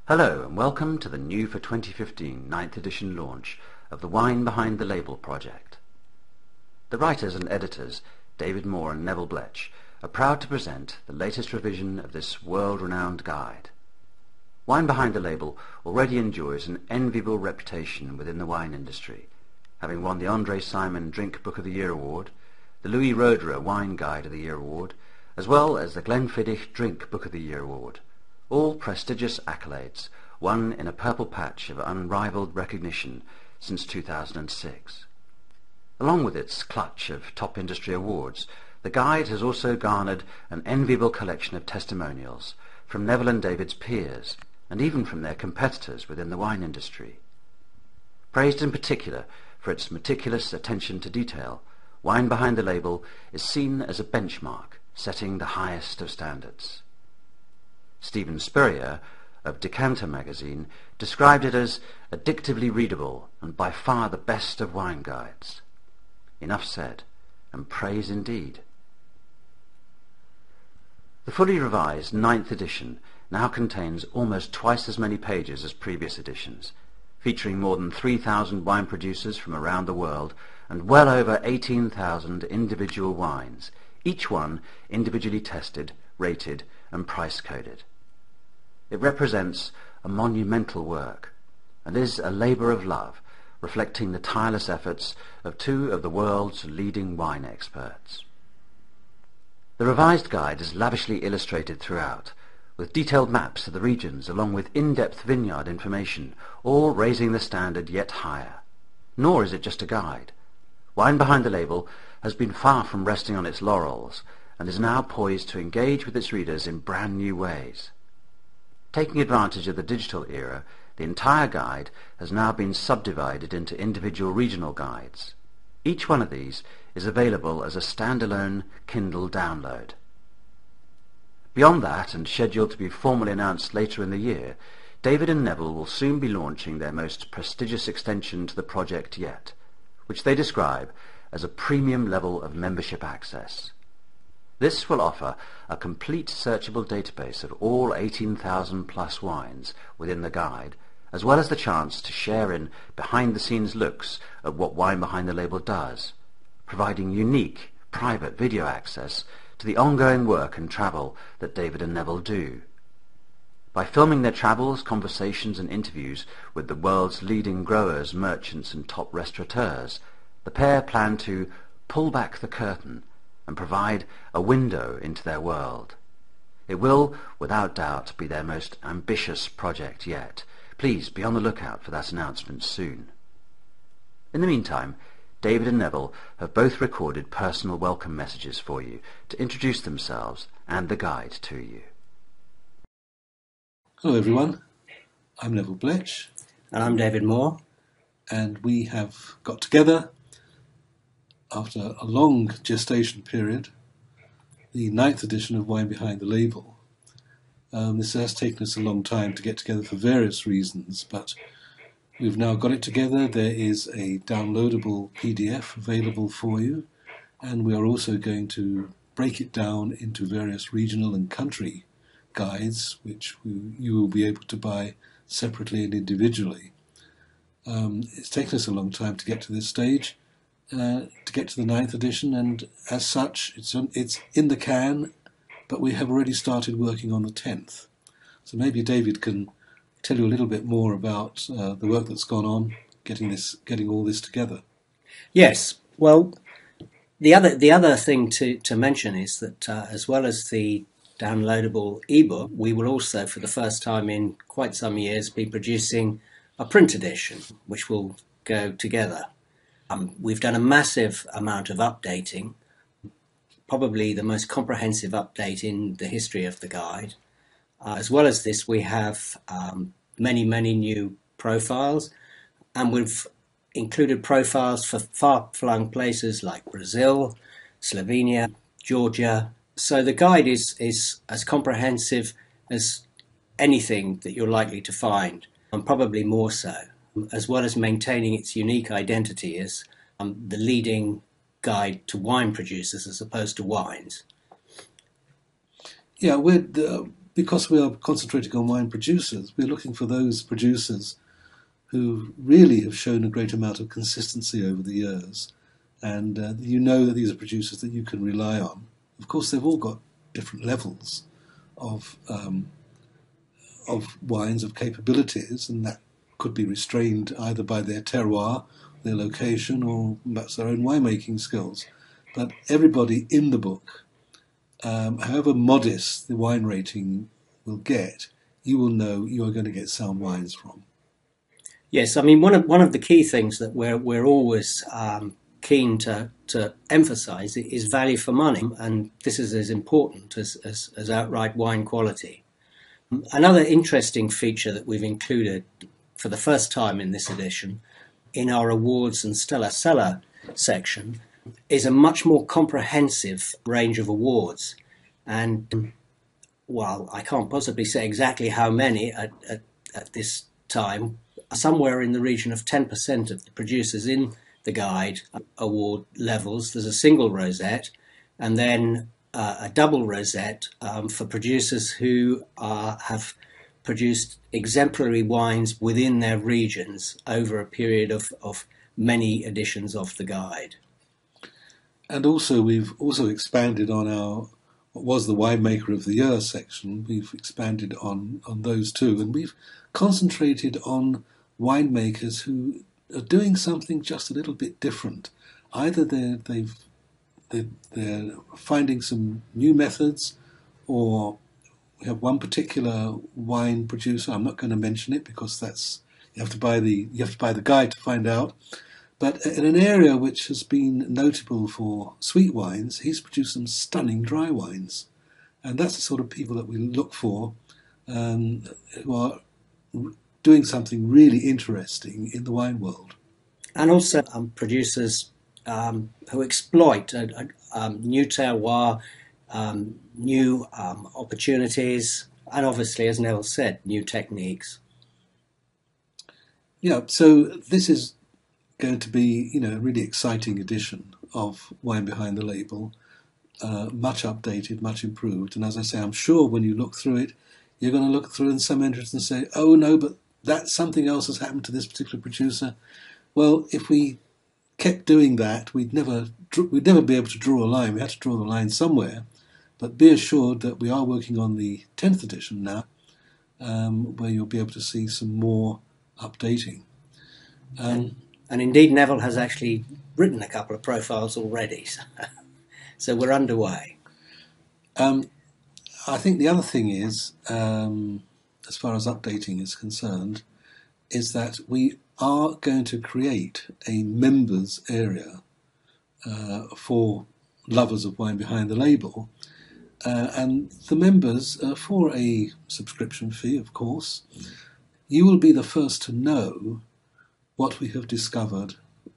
Hello and welcome to the new for 2015 9th edition launch of the Wine Behind the Label project. The writers and editors, David Moore and Neville Bletch, are proud to present the latest revision of this world-renowned guide. Wine Behind the Label already enjoys an enviable reputation within the wine industry, having won the Andre Simon Drink Book of the Year Award, the Louis Roederer Wine Guide of the Year Award, as well as the Glenfiddich Drink Book of the Year Award. All prestigious accolades, won in a purple patch of unrivaled recognition since 2006. Along with its clutch of top industry awards, the guide has also garnered an enviable collection of testimonials from Neville and David's peers, and even from their competitors within the wine industry. Praised in particular for its meticulous attention to detail, Wine Behind the Label is seen as a benchmark, setting the highest of standards. Stephen Spurrier of Decanter magazine described it as addictively readable and by far the best of wine guides. Enough said, and praise indeed. The fully revised 9th edition now contains almost twice as many pages as previous editions, featuring more than 3,000 wine producers from around the world and well over 18,000 individual wines, each one individually tested, rated and price-coded. It represents a monumental work and is a labour of love, reflecting the tireless efforts of two of the world's leading wine experts. The revised guide is lavishly illustrated throughout, with detailed maps of the regions along with in-depth vineyard information, all raising the standard yet higher. Nor is it just a guide. Wine Behind the Label has been far from resting on its laurels and is now poised to engage with its readers in brand new ways. Taking advantage of the digital era, the entire guide has now been subdivided into individual regional guides. Each one of these is available as a standalone Kindle download. Beyond that, and scheduled to be formally announced later in the year, David and Neville will soon be launching their most prestigious extension to the project yet, which they describe as a premium level of membership access. This will offer a complete searchable database of all 18,000 plus wines within the guide, as well as the chance to share in behind-the-scenes looks at what Wine Behind the Label does, providing unique, private video access to the ongoing work and travel that David and Neville do. By filming their travels, conversations and interviews with the world's leading growers, merchants and top restaurateurs, the pair plan to pull back the curtain and provide a window into their world. It will, without doubt, be their most ambitious project yet. Please be on the lookout for that announcement soon. In the meantime, David and Neville have both recorded personal welcome messages for you to introduce themselves and the guide to you. Hello everyone, I'm Neville Bletch. And I'm David Moore. And we have got together, after a long gestation period, the 9th edition of Wine Behind the Label. This has taken us a long time to get together for various reasons, but we've now got it together. There is a downloadable PDF available for you, and we are also going to break it down into various regional and country guides, which you will be able to buy separately and individually. It's taken us a long time to get to this stage, to get to the 9th edition, and as such it's in the can, but we have already started working on the 10th. So maybe David can tell you a little bit more about the work that's gone on getting all this together. Yes, well, the other thing to mention is that as well as the downloadable ebook, we will also, for the first time in quite some years, be producing a print edition, which will go together. We've done a massive amount of updating, probably the most comprehensive update in the history of the guide. As well as this, we have many new profiles, and we've included profiles for far-flung places like Brazil, Slovenia, Georgia. So the guide is as comprehensive as anything that you're likely to find, and probably more so, as well as maintaining its unique identity as the leading guide to wine producers as opposed to wines. Yeah, because we are concentrating on wine producers, we're looking for those producers who really have shown a great amount of consistency over the years. And you know that these are producers that you can rely on. Of course, they've all got different levels of wines, of capabilities, and that could be restrained either by their terroir, their location, or perhaps their own winemaking skills. But everybody in the book, however modest the wine rating will get, you will know you are going to get sound wines from. Yes, I mean one of the key things that we're always keen to emphasise is value for money, and this is as important as outright wine quality. Another interesting feature that we've included for the first time in this edition in our awards and Stellar Cellar section is a much more comprehensive range of awards. And while I can't possibly say exactly how many at this time, somewhere in the region of 10% of the producers in the guide award levels. There's a single rosette and then a double rosette for producers who have produced exemplary wines within their regions over a period of many editions of the guide. And also we've also expanded on our what was the Winemaker of the Year section. We've expanded on those too, and we've concentrated on winemakers who are doing something just a little bit different. Either they're finding some new methods, or we have one particular wine producer. I'm not going to mention it because you have to buy the guide to find out. But in an area which has been notable for sweet wines, he's produced some stunning dry wines, and that's the sort of people that we look for, who are doing something really interesting in the wine world. And also producers who exploit new terroir, new opportunities, and obviously, as Neville said, new techniques. Yeah, so this is going to be, a really exciting edition of Wine Behind the Label, much updated, much improved. And as I say, I'm sure when you look through it, you're going to look through in some entrance and say, oh no, but that something else has happened to this particular producer. Well, if we kept doing that, we'd never be able to draw a line. We had to draw the line somewhere. But be assured that we are working on the 10th edition now, where you'll be able to see some more updating. And indeed, Neville has actually written a couple of profiles already, so we're underway. I think the other thing is, as far as updating is concerned, is that we are going to create a members area for lovers of Wine Behind the Label. And the members, for a subscription fee, of course, you will be the first to know what we have discovered,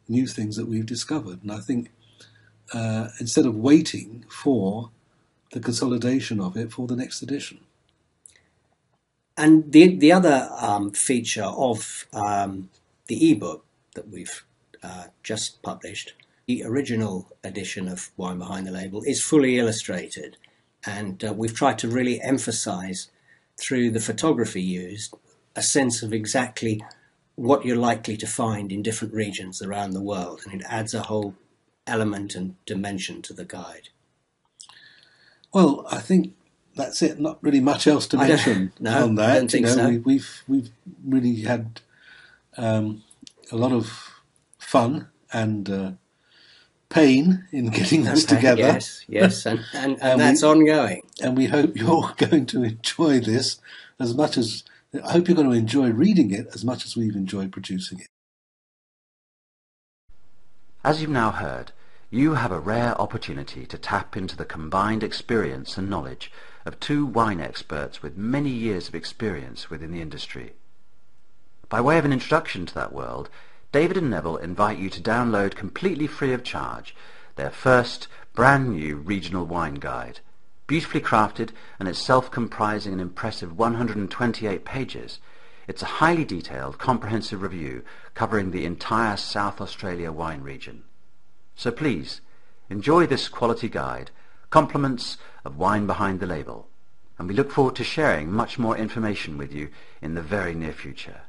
new things that we've discovered. And I think instead of waiting for the consolidation of it for the next edition. And the other feature of the ebook that we've just published, the original edition of Wine Behind the Label, is fully illustrated. And we've tried to really emphasise through the photography used a sense of exactly what you're likely to find in different regions around the world, and it adds a whole element and dimension to the guide. Well, I think that's it. Not really much else to mention on that. I don't think so. We've really had a lot of fun and pain in getting this together. Yes, and that's ongoing. And we hope you're going to enjoy this as much as. I hope you're going to enjoy reading it as much as we've enjoyed producing it. As you've now heard, you have a rare opportunity to tap into the combined experience and knowledge of two wine experts with many years of experience within the industry. By way of an introduction to that world, David and Neville invite you to download completely free of charge their first brand new regional wine guide. Beautifully crafted and itself comprising an impressive 128 pages, it's a highly detailed, comprehensive review covering the entire South Australia wine region. So please, enjoy this quality guide, compliments of Wine Behind the Label. and we look forward to sharing much more information with you in the very near future.